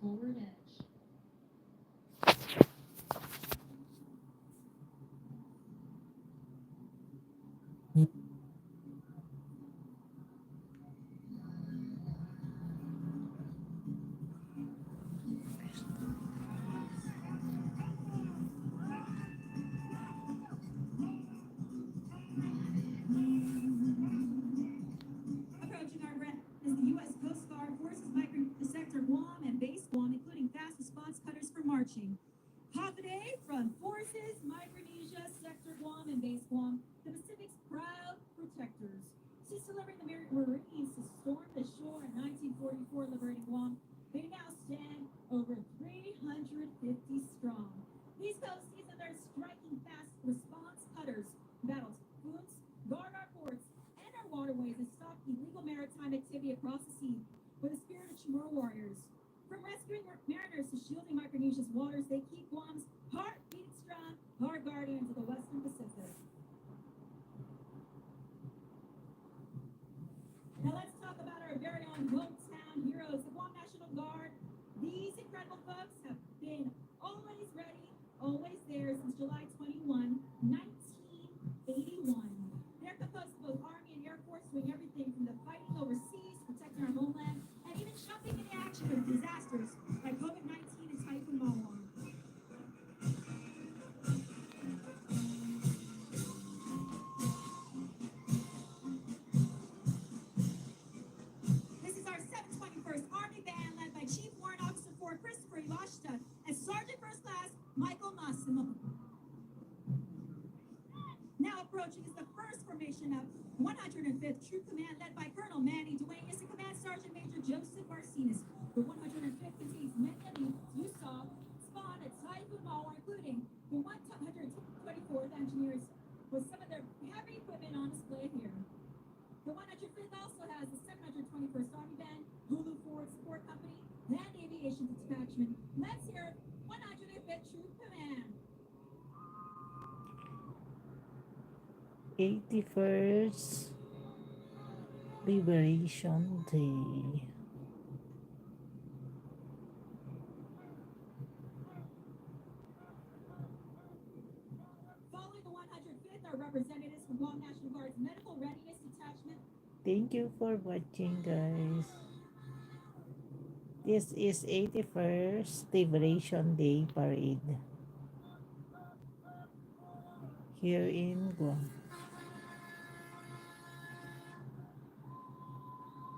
forward edge. Approaching our red is the U.S. Coast Guard forces migrant to sector Guam and base Guam, including fast response cutters for marching. Holiday from Forces Micronesia, Sector Guam, and Base Guam, the Pacific's proud protectors. Since delivering the Marines to storm the shore in 1944, liberating Guam, they now stand over 350 strong. These coasties and their striking fast response cutters battle typhoons, guard our ports and our waterways, and stop illegal maritime activity across the sea with the spirit of Chamorro warriors. From rescuing mariners to shielding Micronesia's waters, they keep Guam's heart beating strong, our guardians of the Western Pacific. Now let's talk about our very own hometown heroes, the Guam National Guard. These incredible folks have been always ready, always there since July 21, 1981. They're composed of both Army and Air Force, doing everything from the fighting overseas, protecting our homeland, and even jumping into action with disasters like COVID-19 and Typhoon Mawar. This is our 721st Army Band, led by Chief Warrant Officer 4 Christopher Iwashita and Sergeant First Class Michael Massimo. Now approaching is the first formation of 105th Troop Command, led by Colonel Manny Duenas and Command Sergeant Major Joseph Marcinez. The 105th contains many of the you saw spawned at Typhoon Mawar, including the 124th Engineers, with some of their heavy equipment on display here. The 105th also has the 721st Army Band, Hulu Forward Support Company, Land Aviation Detachment. Let's hear 105th Troop Command. 81st Liberation Day. Following the 105th are representatives from Guam National Guard's Medical Readiness Detachment. Thank you for watching, guys. This is 81st Liberation Day Parade here in Guam.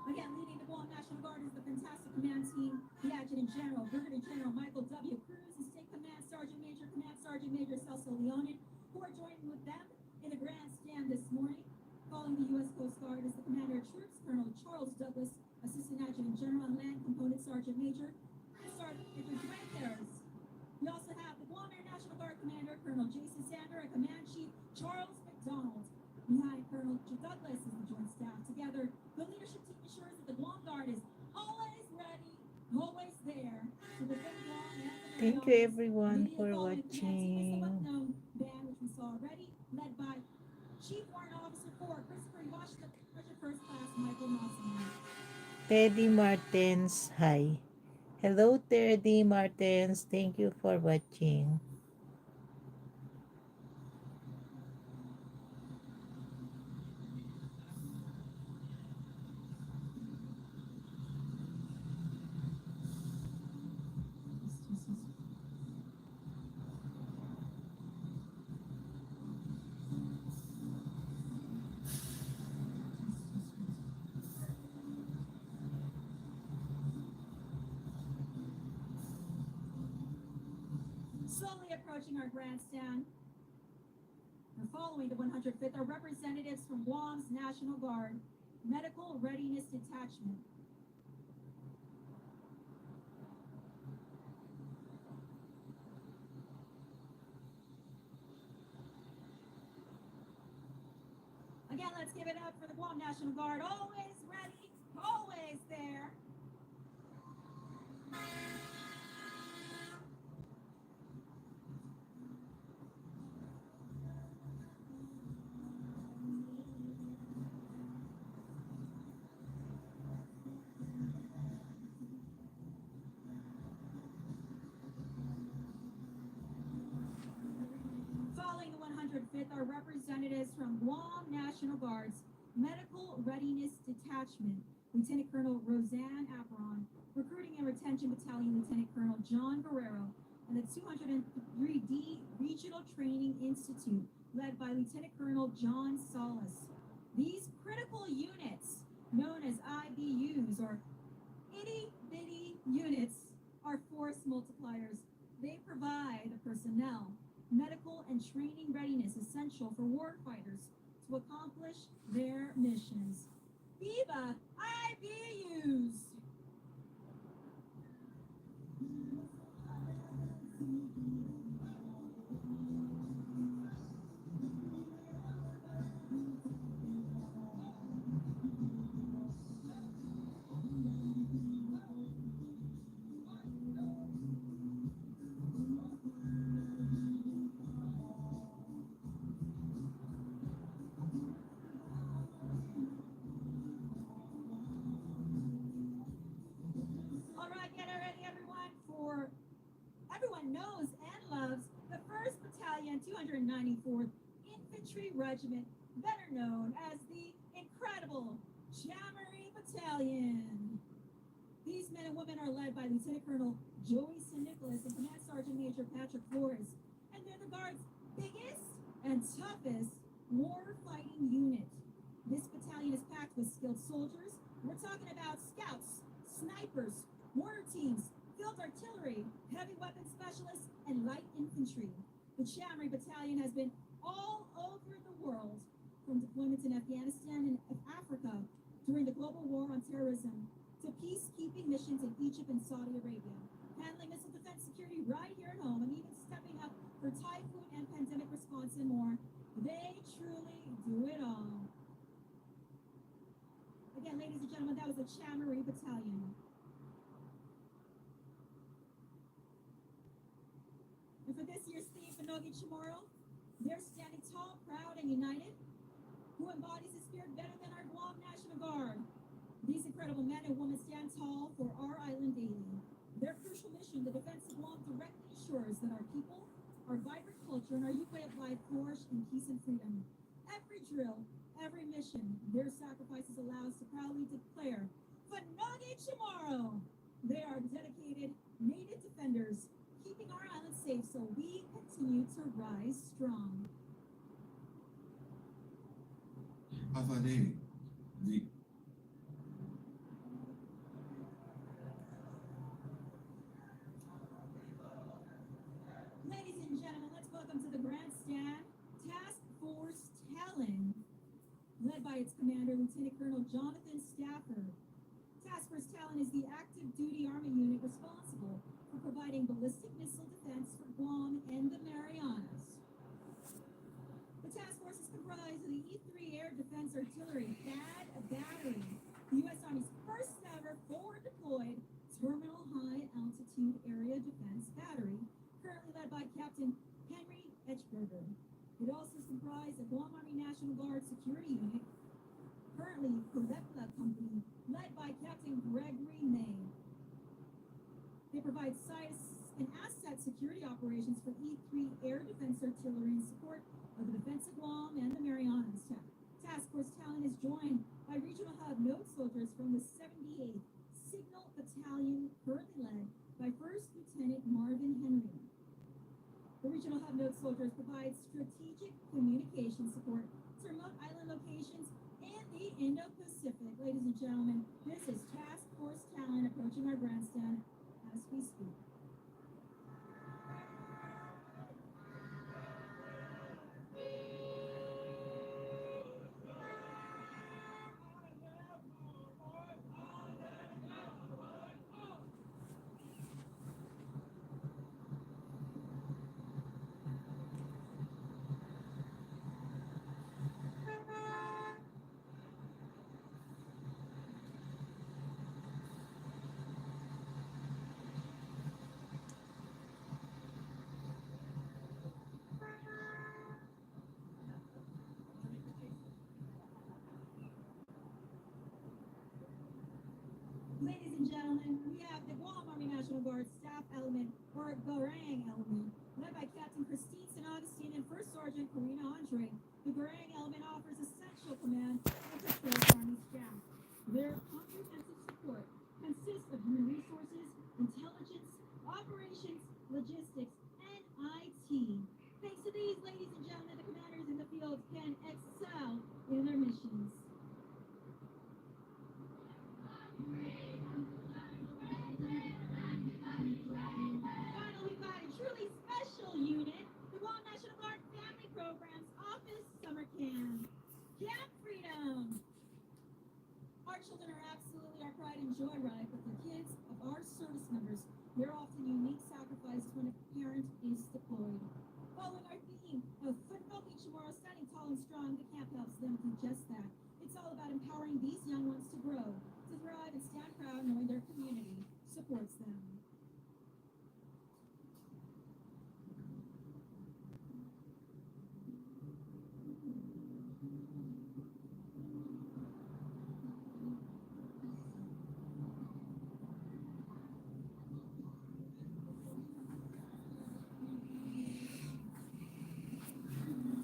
Again, leading the Guam National Guard is the fantastic command team, the Adjutant General, Brigadier General Michael W. Cruz, and State Command Sergeant Major Celso Leonin, who are joining with them in the grandstand this morning. Following the U.S. Coast Guard is the Commander of Troops, Colonel Charles Douglas, Assistant Adjutant General and Land Component Sergeant Major, and Sergeant Major Dwayne Harris. We also have the Guam Air National Guard Commander, Colonel Jason Sander, and Command Chief Charles McDonald. Behind Colonel Douglas is the joint staff. Together, the leadership team ensures that the Guam Guard is always ready, always there to defend Guam and the Thank you Marianas. everyone Leading the for following command team is the watching. well-known band, which we saw already, led by Chief Warrant Officer 4 Christopher Iwashita, Sergeant First Class Michael Massimo. Teddy Martins, hi. Hello Teddy Martins, thank you for watching. Slowly approaching our grandstand. And following the 105th are representatives from Guam's National Guard Medical Readiness Detachment. Again, let's give it up for the Guam National Guard. Always ready, always there. 5th are representatives from Guam National Guard's Medical Readiness Detachment, Lieutenant Colonel Roseanne Aperon, Recruiting and Retention Battalion Lieutenant Colonel John Guerrero, and the 203D Regional Training Institute, led by Lieutenant Colonel John Salas. These critical units, known as IBUs, or itty bitty units, are force multipliers. They provide the personnel, medical, and training readiness essential for warfighters to accomplish their missions. Viva IBUs! All right, get ready, everyone, for everyone knows and loves the 1st Battalion, 294th Infantry Regiment, better known as the incredible Jamboree Battalion. These men and women are led by Lieutenant Colonel Joey St. Nicholas and Command Sergeant Major Patrick Flores, and they're the Guard's biggest and toughest war-fighting unit. This battalion is packed with skilled soldiers. We're talking about scouts, snipers, mortar teams, field artillery, heavy weapons specialists, and light infantry. The Jamboree Battalion has been all over the world, from deployments in Afghanistan and Africa during the global war on terrorism to peacekeeping missions in Egypt and Saudi Arabia, handling missile defense security right here at home, and even stepping up for typhoon and pandemic response and more. They truly do it all. Again, ladies and gentlemen, that was the Jamboree Battalion. And for this year's theme, Pinogi Chamorro, they're standing tall, proud, and united, who embodies the spirit better than our Guam National Guard. These incredible men and women stand tall for our island daily. Their crucial mission, the defense of Guam, directly ensures that our people, our vibrant culture, and our youth way of life flourish in peace and freedom. Every drill, every mission, their sacrifices allow us to proudly declare, Pinogi Chamorro! They are dedicated native defenders, keeping our island safe so we continue to rise strong. Havane, the Ladies and gentlemen, let's welcome to the grandstand Task Force Talon, led by its commander, Lieutenant Colonel Jonathan Stafford. Task Force Talon is the active duty Army unit responsible for providing ballistic missile defense for Guam and the Marianas. The task force is comprised of the E-3 Air Defense Artillery THAAD Battery, the U.S. Army's first ever forward-deployed terminal high-altitude area defense battery, currently led by Captain Henry Etchberger. It also is comprised of Guam Army National Guard Security Unit, currently Puebla Company, led by Captain Gregory May. They provide site and asset security operations for E-3 Air Defense Artillery in support of the defense of Guam and the Marianas. Task Force Talon is joined by Regional Hub Node soldiers from the 78th Signal Battalion, currently led by First Lieutenant Marvin Henry. The Regional Hub Node soldiers provide strategic communication support to remote island locations in the Indo-Pacific. Ladies and gentlemen, this is Task Force Talon approaching our grandstand as we speak. Ladies and gentlemen, we have the Guam Army National Guard Staff Staff Element, or Garang Element, led by Captain Christine St. Augustine and First Sergeant Karina Andre. The Garang Element offers essential command and control to Army staff. Their comprehensive support consists of human resources, intelligence, operations, logistics, and IT. Thanks to these, ladies and gentlemen, the commanders in the field can excel in their missions. Finally, we've got a truly special unit, the Guam National Guard Family Programs Office Summer Camp. Camp Freedom! Our children are absolutely our pride and joy, right? But the kids of our service members, they're often unique sacrifices when a parent is deployed. Following our theme of Football Beach tomorrow, standing tall and strong, the camp helps them do just that. It's all about empowering these young ones to grow, to thrive, and stand proud knowing their community supports them.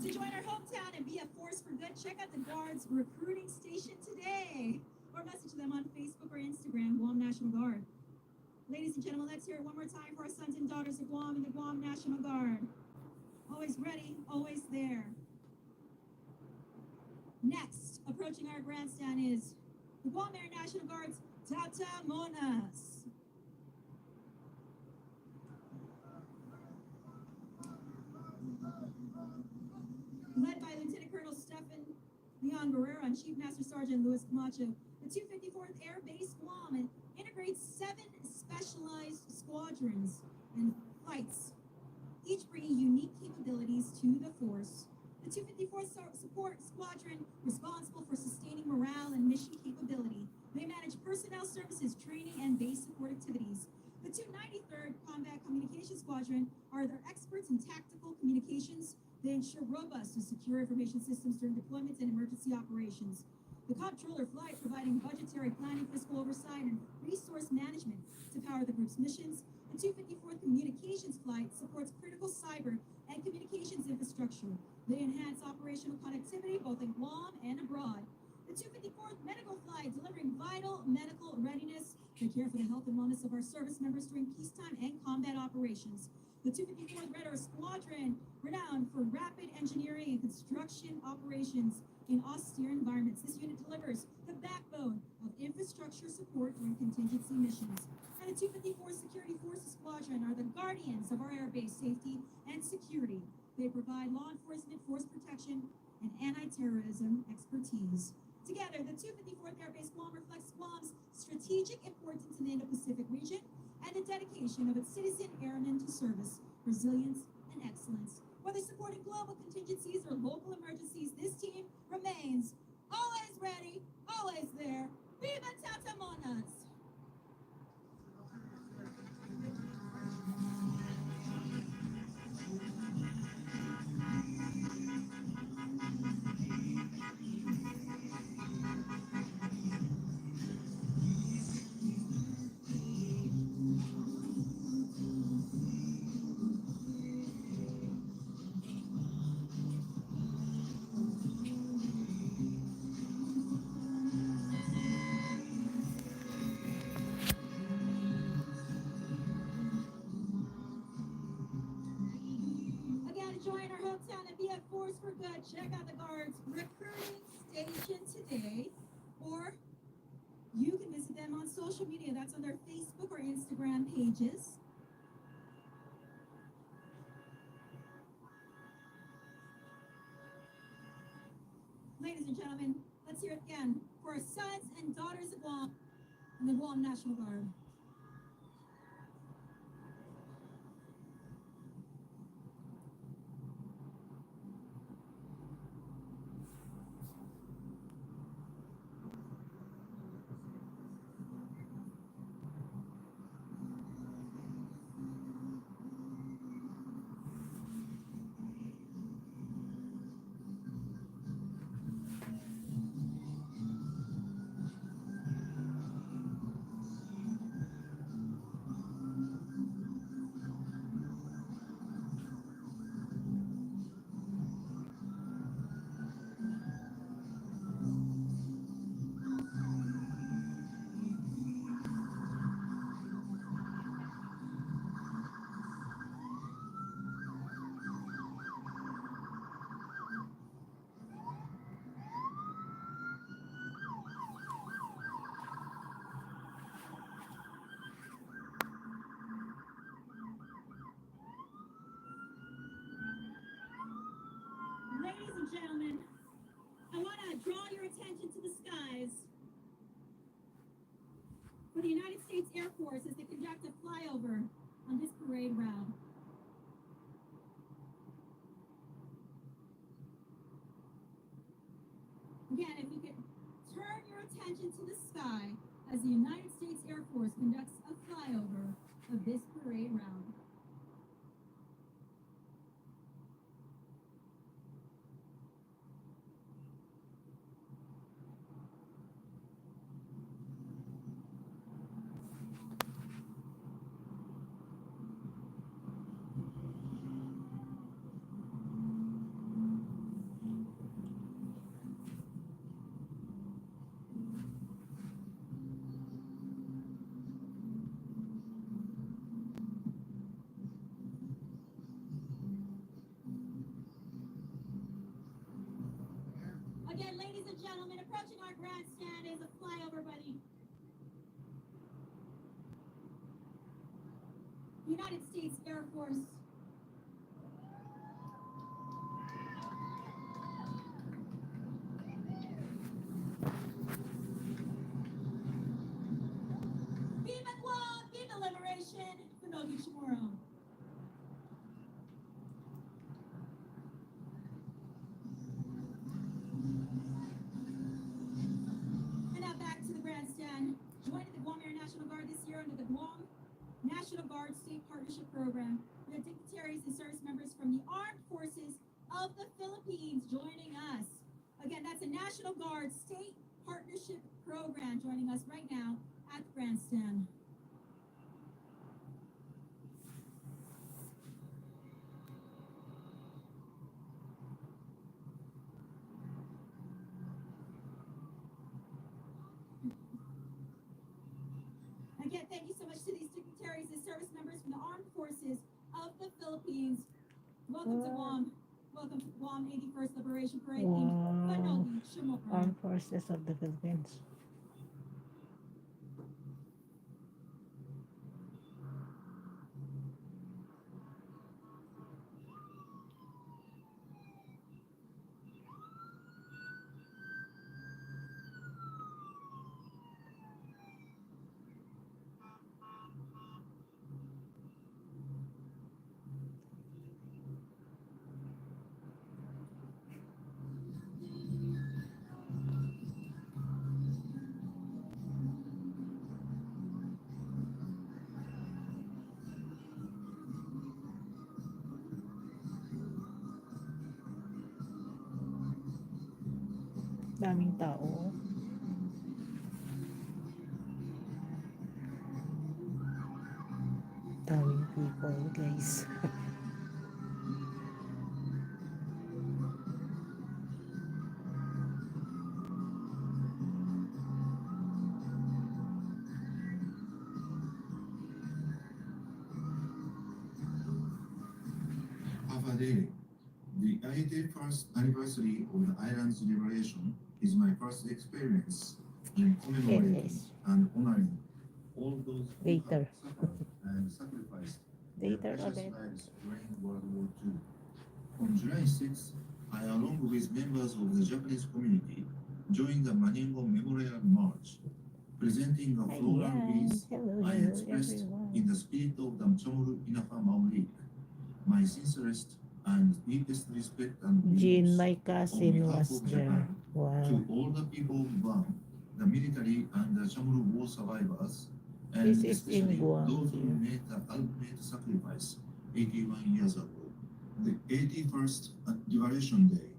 To join our hometown and be a force for good, check out the Guard's recruiting station today, or message them on Facebook or Instagram, Guam National Guard. Ladies and gentlemen, let's hear it one more time for our sons and daughters of Guam and the Guam National Guard. Always ready, always there. Next, approaching our grandstand is the Guam Air National Guard's Tata Monas. Led by Lieutenant Colonel Stephen Leon Guerrero and Chief Master Sergeant Luis Camacho, the 254th Air Base Guam integrates 7 specialized squadrons and flights, each bringing unique capabilities to the force. The 254th Support Squadron, responsible for sustaining morale and mission capability. They manage personnel services, training, and base support activities. The 293rd Combat Communications Squadron are their experts in tactical communications. They ensure robust and secure information systems during deployments and emergency operations. The Comptroller Flight, providing budgetary planning, fiscal oversight, and resource management to power the group's missions. The 254th Communications Flight supports critical cyber and communications infrastructure. They enhance operational connectivity both in Guam and abroad. The 254th Medical Flight, delivering vital medical readiness. They care for the health and wellness of our service members during peacetime and combat operations. The 254th Red Earth Squadron, renowned for rapid engineering and construction operations in austere environments. This unit delivers the backbone of infrastructure support during contingency missions. And the 254th Security Forces Squadron are the guardians of our airbase safety and security. They provide law enforcement, force protection, and anti-terrorism expertise. Together, the 254th Air Base Guam reflects Guam's strategic importance in the Indo-Pacific region and the dedication of its citizen airmen to service, resilience, and excellence. Whether supporting global contingencies or local emergencies, this team remains always ready, always there. Viva Tatamonas! Again, to join our hometown and be a force for good, check out the Guard's recruiting station today, or you can visit them on social media. That's on their Facebook or Instagram pages. Ladies and gentlemen, let's hear it again for our sons and daughters of Guam and the Guam National Guard. Force as they conduct a flyover on this parade route. Again, if you could turn your attention to the sky as the United States Air Force conducts a flyover of this parade route. Again, ladies and gentlemen, approaching our grandstand is a flyover by the United States Air Force. Viva Guam! Viva Liberation! Finogi Chamorro. And now back to the grandstand. Joining the Guam Air National Guard this year under the Guam National Guard State Partnership Program, we have dignitaries and service members from the Armed Forces of the Philippines joining us. Again, that's a National Guard State Partnership Program joining us right now at the grandstand. Again, thank you so much to these dignitaries and service members from the Armed Forces of the Philippines. Welcome to Guam. Welcome to Guam 81st Liberation Parade in Wow. Finogi Chamorro. Armed Forces of the Philippines. Daming tao. Daming people, guys. Alpha Day. The 81st anniversary of the island's liberation is my first experience in commemorating Yes. and honoring all those who Later. have suffered and sacrificed their Later precious ulit. lives during World War II. On July 6th, I, along with members of the Japanese community, joined the Maningo Memorial March, presenting a floral Ayan. wreath Hello, I hello, expressed everyone. in the spirit of the Chamorro Inafa Maulik, my sincerest and deepest respect and Jean, remorse my on cousin, behalf was of there. Japan Wow. to all the people of Guam, the military and the Chamorro war survivors, and This is in especially Guam, those who dear. made the ultimate sacrifice 81 years ago. The 81st Liberation Day,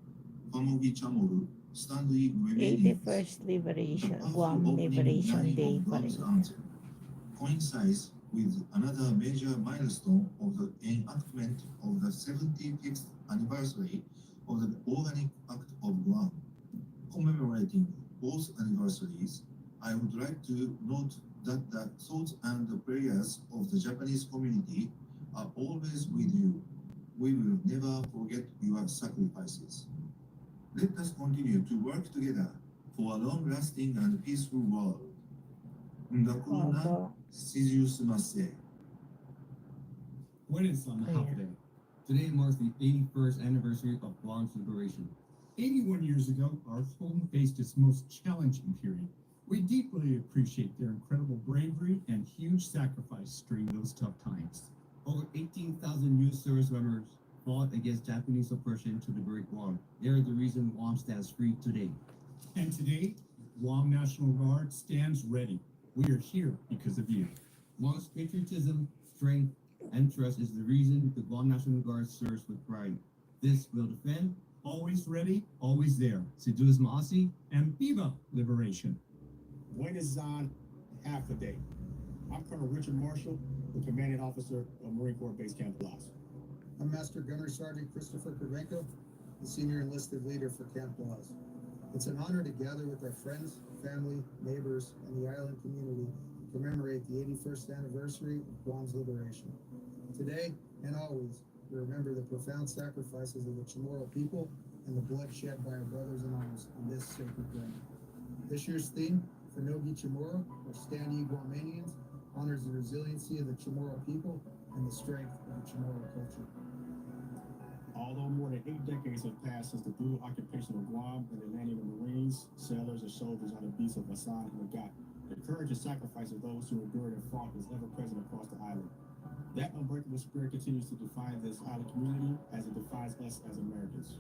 Pamogi Chamorro, stand in remaining. 81st The Liberation, powerful Guam opening Liberation line Day of pa Guam's rin. anthem coincides with another major milestone of the enactment of the 75th anniversary of the Organic Act of Guam. Commemorating both anniversaries, I would like to note that the thoughts and the prayers of the Japanese community are always with you. We will never forget your sacrifices. Let us continue to work together for a long-lasting and peaceful world. Ngakuna Opo. Sizusumase. Greetings on the Oh, Half Day. Today marks the 81st anniversary of Guam's liberation. 81 years ago, our home faced its most challenging period We deeply appreciate their incredible bravery and huge sacrifice during those tough times. Over 18,000 U.S. service members fought against Japanese oppression to liberate Guam. They are the reason Guam stands free today. And today, Guam National Guard stands ready. We are here because of you. Guam's patriotism, strength, and trust is the reason the Guam National Guard serves with pride. This will defend, always ready, always there. Seduce Maasi, and Viva Liberation. Buenos Zan, half a day. I'm Colonel Richard Marshall, the commanding officer of Marine Corps Base Camp Blas. I'm Master Gunner Sergeant Christopher Kovenko, the senior enlisted leader for Camp Blas. It's an honor to gather with our friends, family, neighbors, and the island community to commemorate the 81st anniversary of Guam's liberation. Today and always, we remember the profound sacrifices of the Chamorro people and the blood shed by our brothers in arms on this sacred ground. This year's theme, Finogi Chamorro, or Stand Ye Guamanians, honors the resiliency of the Chamorro people and the strength of the Chamorro culture. Although more than 8 decades have passed since the brutal occupation of Guam and the landing of Marines, sailors, and soldiers on the beaches of Basan and Magat, the courage and sacrifice of those who endured and fought is ever present across the island. That unbreakable spirit continues to define this island community as it defines us as Americans.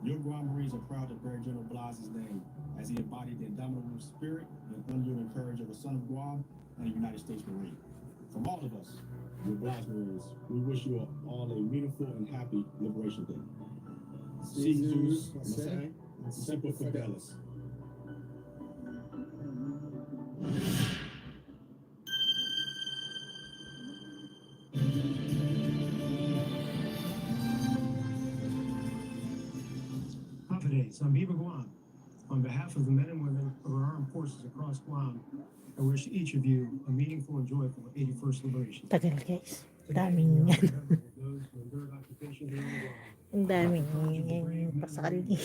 Your Guam Marines are proud to bear General Blas's name, as he embodied the indomitable spirit and unyielding courage of a son of Guam and a United States Marine. From all of us, your Blas Marines, we wish you all a meaningful and happy Liberation Day. Caesar's Masai and Semper Fidelis. Hafidays, on Viva Guam. On behalf of the men and women of our armed forces across Guam, I wish each of you a meaningful and joyful 81st Liberation. Tagal guys. Today, Daming we yan. remember those who endured occupation during the war. Ang daming pasakal ni.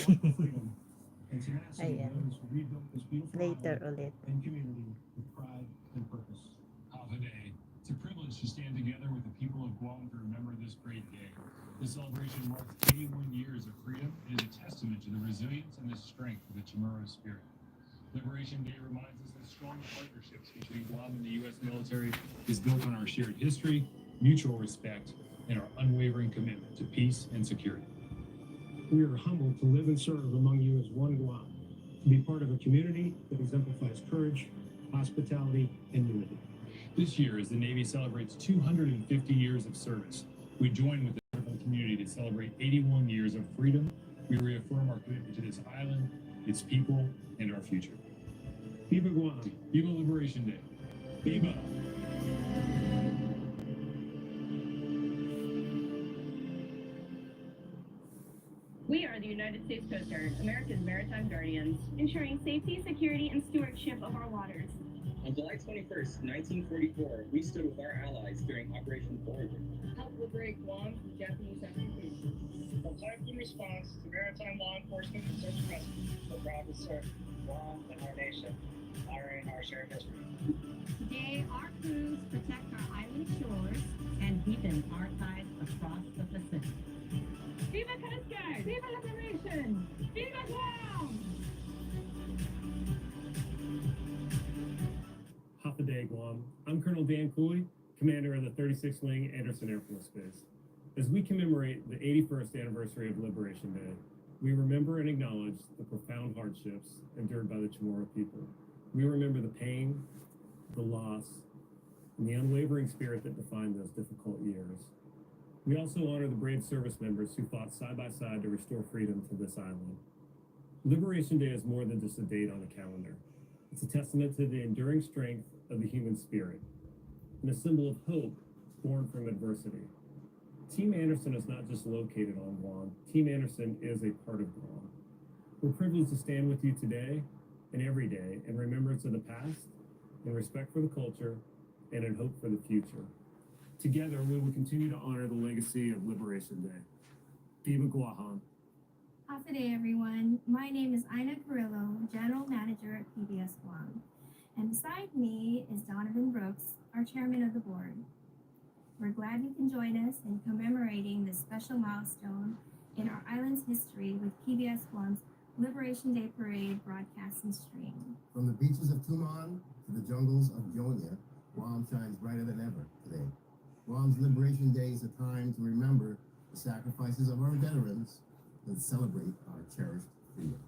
And tenacity Ayan. of those who rebuilt this beautiful Later island ulit. and community with pride and purpose. Holiday. It's a privilege to stand together with the people of Guam to remember this great day. This celebration marks 81 years of freedom and is a testament to the resilience and the strength of the Chamorro spirit. Liberation Day reminds us that strong partnerships between Guam and the U.S. military is built on our shared history, mutual respect, and our unwavering commitment to peace and security. We are humbled to live and serve among you as one Guam, to be part of a community that exemplifies courage, hospitality, and unity. This year, as the Navy celebrates 250 years of service, we join with the wonderful community to celebrate 81 years of freedom. We reaffirm our commitment to this island, its people, and our future. Viva Guam. Viva Liberation Day. Viva! We are the United States Coast Guard, America's maritime guardians, ensuring safety, security, and stewardship of our waters. On July 21st, 1944, we stood with our allies during Operation Voyager. Help liberate Guam from Japanese occupation. From typhoon response to maritime law enforcement and search and rescue, we're proud to serve Guam and our nation, honoring our shared history. Today, our crews protect our island shores and deepen our ties across the Pacific. Viva Coast Guard! Viva Liberation! Viva Guam! Hafiday, Guam. I'm Colonel Dan Cooley, commander of the 36th Wing, Anderson Air Force Base. As we commemorate the 81st anniversary of Liberation Day, we remember and acknowledge the profound hardships endured by the Chamorro people. We remember the pain, the loss, and the unwavering spirit that defined those difficult years. We also honor the brave service members who fought side by side to restore freedom to this island. Liberation Day is more than just a date on a calendar. It's a testament to the enduring strength of the human spirit and a symbol of hope born from adversity. Team Anderson is not just located on Guam. Team Anderson is a part of Guam. We're privileged to stand with you today and every day in remembrance of the past, in respect for the culture, and in hope for the future. Together, we will continue to honor the legacy of Liberation Day. Viva Guam. Hafiday, everyone. My name is Ina Carrillo, General Manager at PBS Guam. And beside me is Donovan Brooks, our Chairman of the Board. We're glad you can join us in commemorating this special milestone in our island's history with PBS Guam's Liberation Day Parade broadcast and stream. From the beaches of Tuman to the jungles of Jonia, Guam shines brighter than ever today. Guam's Liberation Day is a time to remember the sacrifices of our veterans and celebrate our cherished freedom.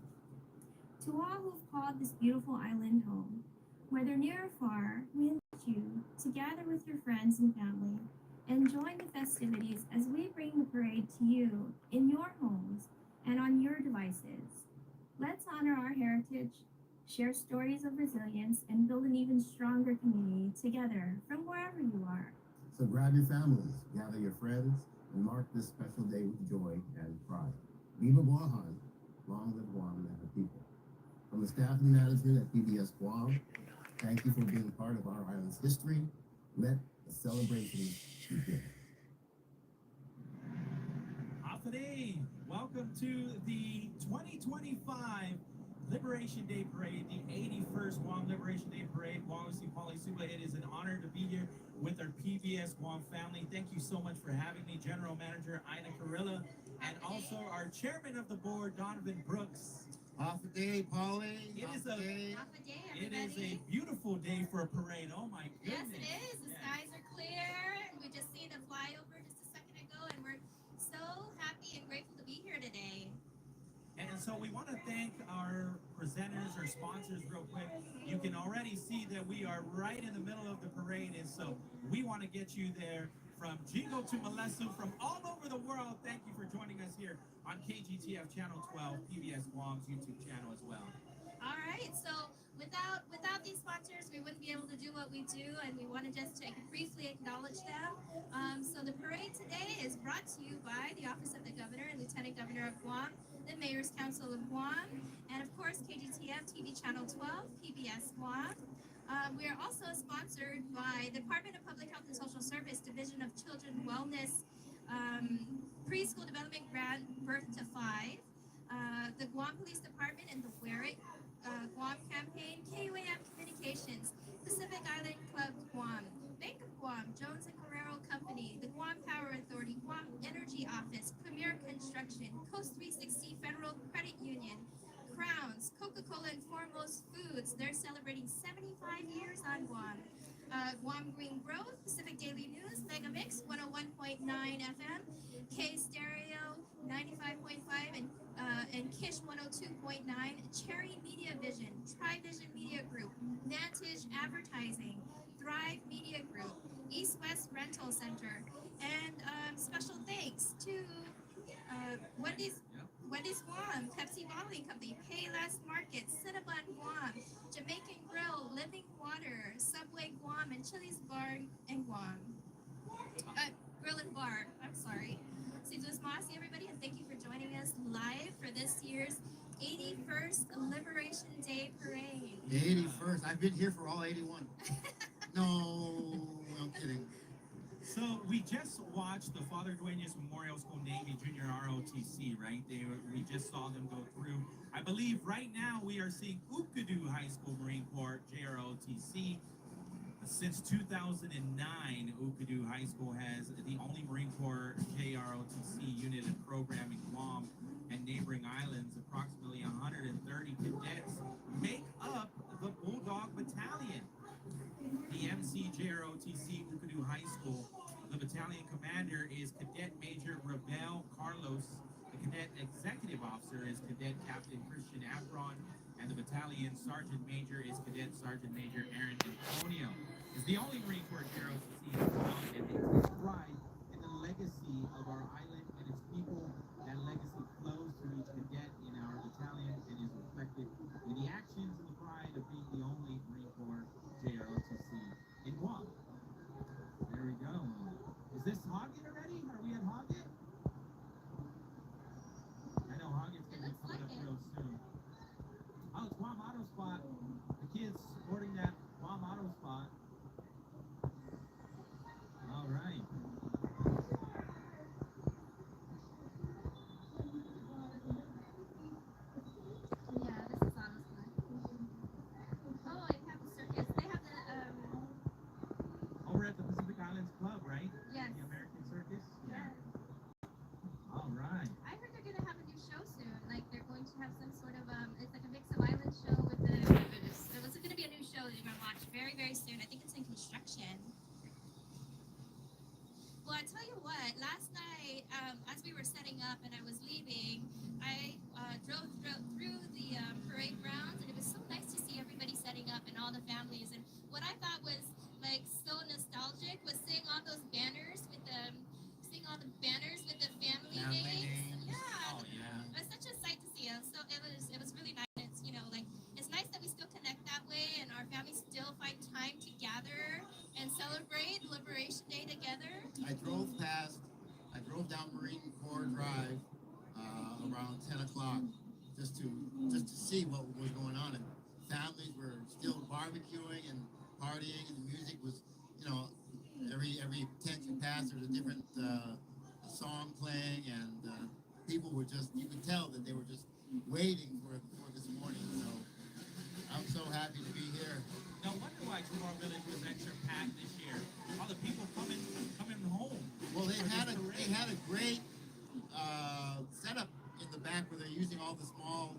To all who've called this beautiful island home, whether near or far, we invite you to gather with your friends and family and join the festivities as we bring the parade to you in your homes and on your devices. Let's honor our heritage, share stories of resilience, and build an even stronger community together from wherever you are. So grab your families, gather your friends, and mark this special day with joy and pride. Viva Guam, long live Guam and her people. From the staff and management at PBS Guam, thank you for being part of our island's history. Let the celebration begin. Afternoon. Welcome to the 2025 Liberation Day Parade, the 81st Guam Liberation Day Parade. Guam Pali Suba, it is an honor to be here with our PBS Guam family. Thank you so much for having me, General Manager Ina Carilla, and also our Chairman of the Board, Donovan Brooks. Off the day, Polly. It is a beautiful day for a parade. Oh my Yes, goodness. it is. The skies are clear. We just seen a flyover just a second ago, and we're so happy and grateful to be here today. And so we want to thank our presenters, our sponsors real quick. You can already see that we are right in the middle of the parade, and so we want to get you there from Jingo to Malesu, from all over the world. Thank you for joining us here on KGTF Channel 12, PBS Guam's YouTube channel as well. All right. So without these sponsors, we wouldn't be able to do what we do, and we want to just briefly acknowledge them. So the parade today is brought to you by the Office of the Governor and Lieutenant Governor of Guam, the Mayor's Council of Guam, and of course KGTF TV Channel 12, PBS Guam. We are also sponsored by the Department of Public Health and Social Service, Division of Children Wellness, Preschool Development Grant, Birth to 5, the Guam Police Department and the Wear It Guam campaign, KUAM Communications, Pacific Island Club Guam, Bank of Guam, Jones and Guerrero Company, the Guam Power Authority, Guam Energy Office, Premier Construction, Coast 360 Federal Credit Union, Crowns, Coca-Cola, and Foremost Foods. They're celebrating 75 years on Guam. Guam Green Growth, Pacific Daily News, Mega Mix 101.9 FM, K Stereo 95.5, and Kish 102.9, Cherry Media Vision, Trivision Media Group, Vantage Advertising, Thrive Media Group, East West Rental Center, and special thanks to Wendy's Guam, Pepsi Bottling Company, Payless Market, Cinnabon Guam, Jamaican Grill, Living Water, Subway Guam, and Chili's Bar and Guam. Grill and Bar, I'm sorry. Sidus Masi, everybody, and thank you for joining us live for this year's 81st Liberation Day Parade. 81st. I've been here for all 81. No, I'm kidding. So we just watched the Father Dueñas Memorial School Navy Junior ROTC, right? We just saw them go through. I believe right now we are seeing Ukadu High School Marine Corps JROTC. Since 2009, Ukadu High School has the only Marine Corps JROTC unit and program in Guam and neighboring islands. Approximately 130 cadets make up the Bulldog Battalion. The MCJROTC Ukadu High School. The battalion commander is Cadet Major Rebel Carlos. The cadet executive officer is Cadet Captain Christian Afron. And the battalion sergeant major is Cadet Sergeant Major Aaron Antonio. Is the only Marine Corps JROTC in Guam, and they take pride in the legacy of our island and its people. That legacy flows through each cadet in our battalion and is reflected in the actions and the pride of being the only Marine Corps JROTC in Guam. There we go. Is this Hoggett already? Are we at Hoggett? I know Hoggett's going to be coming up real soon. Oh, it's Guam Auto Spot. The kids supporting that Guam Auto Spot. All right. Yeah, this is honestly. Oh, I have the circus. They have the Over at the Pacific Islands Club, right? Yes. The American action. Well, I tell you what, last night, as we were setting up and I was leaving, I drove through the parade grounds, and it was so nice to see everybody setting up and all the families. And what I thought was like so nostalgic was seeing all those banners with the family names. Yeah, Oh yeah. it was such a sight to see. So it was really nice. It's, you know, like it's nice that we still connect that way, and our families still find time to gather and celebrate Liberation Day together. I drove down Marine Corps Drive around 10 o'clock just to see what was going on. And families were still barbecuing and partying, and the music was, you know, every tent you passed, there's a different song playing, and people were just, you could tell that they were just waiting for this morning. So I'm so happy to be here. No wonder why Guam Village was extra packed this year. All the people coming home. Well, they had a great setup in the back where they're using all the small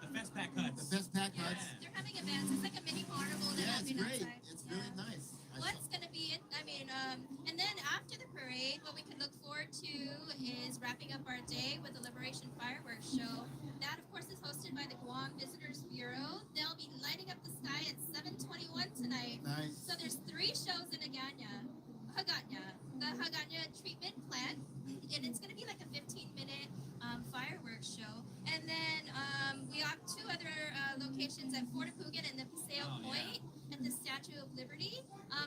The Fest Pack huts. the Fest Pack huts. They're having events. It's like a mini carnival. They're Yeah, it's having great. outside. It's really nice. What's going to be it? I mean, and then after the parade, what we can look forward to is wrapping up our day with the Liberation Fireworks Show. That, of course, is hosted by the Guam Visitors Bureau. They'll be lighting up the sky at 7:21 tonight. Nice. So there's 3 shows in Hagåtña, the Hagåtña treatment plant, and it's going to be like a 15-minute fireworks show. And then we have 2 other locations at Fort Apugan and the Paseo Point at the Statue of Liberty.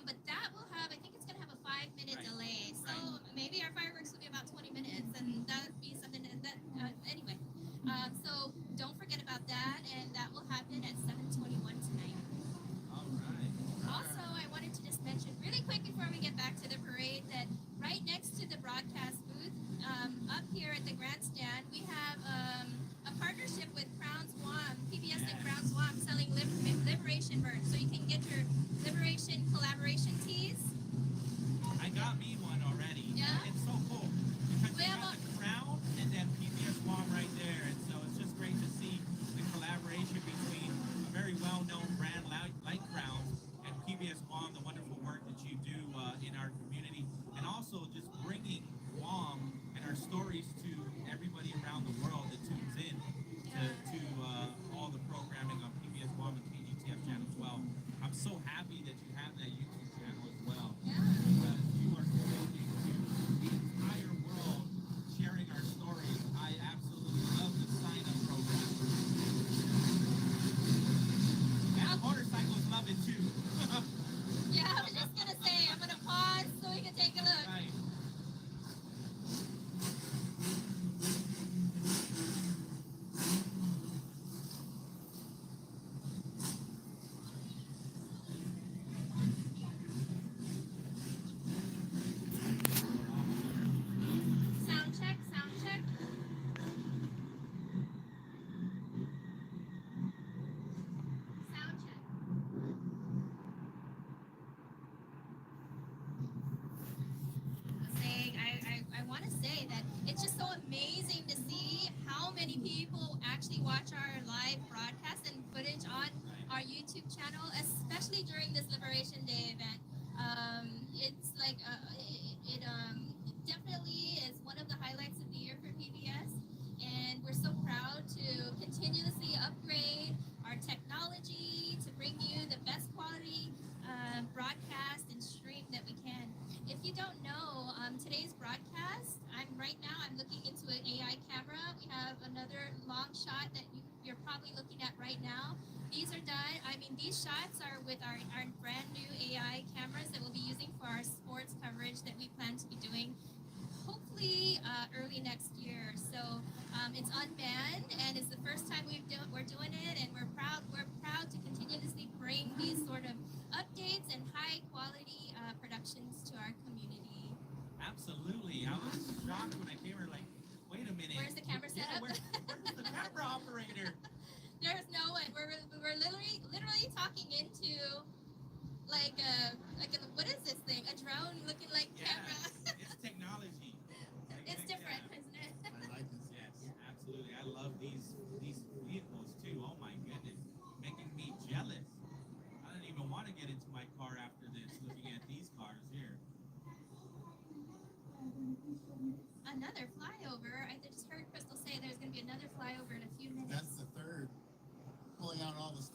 But that will have, I think it's going to have a 5-minute delay. So maybe our fireworks will be about 20 minutes, and that would be something that anyway. So don't forget about that, and that will happen at 7:21 tonight. All right. Also, I wanted to just mention really quick before we get back to the parade that right next to the broadcast booth, up here at the grandstand, we have a partnership with Crowns Guam, PBS and Crowns Guam, selling Liberation merch. So you can get your Liberation collaboration tees. I got me one already. Yeah? It's so cool. Because We you have got the crown and then PBS Guam right there. And so it's just great to see the collaboration between a very well-known brand like Crowns and PBS Guam, the wonderful work that you do in our community. And also just bringing Guam and our stories to everybody around the world that tunes in to all the programming on PBS Guam and KGTF Channel 12. I'm so happy that you have that YouTube channel as well. Because you are connecting to the entire world, sharing our stories. I absolutely love the sign-up program. And the motorcycles love it too. Yeah, I was just gonna say, I'm gonna pause so we can take a look. Right. Sound check, sound check. Sound check. I want to say that it's just so amazing to see how many people actually watch our live broadcast and footage on our YouTube channel, especially during this Liberation Day event. It's like it definitely is one of the highlights of the year for PBS, and we're so proud to continuously upgrade our technology to bring you the best quality broadcast and stream that we can. If you don't know, today's broadcast, I'm looking into an AI camera. We have another long shot that you're probably looking at right now. These are done, these shots are with our brand new AI cameras that we'll be using for our sports coverage that we plan to be doing hopefully early next year. So it's unmanned, and it's the first time we're doing it, and we're proud to continuously bring these sort of updates and high quality productions to our community. Absolutely. I was shocked when I came here, like, wait a minute. Where's the camera set up? Where's the camera operator? There's no one. We're literally talking into like a what is this thing? A drone looking like camera. It's technology. It's different, isn't it? I like this. Yes, absolutely. I love these vehicles too. Oh my goodness, making me jealous. I don't even want to get into my car all the stars.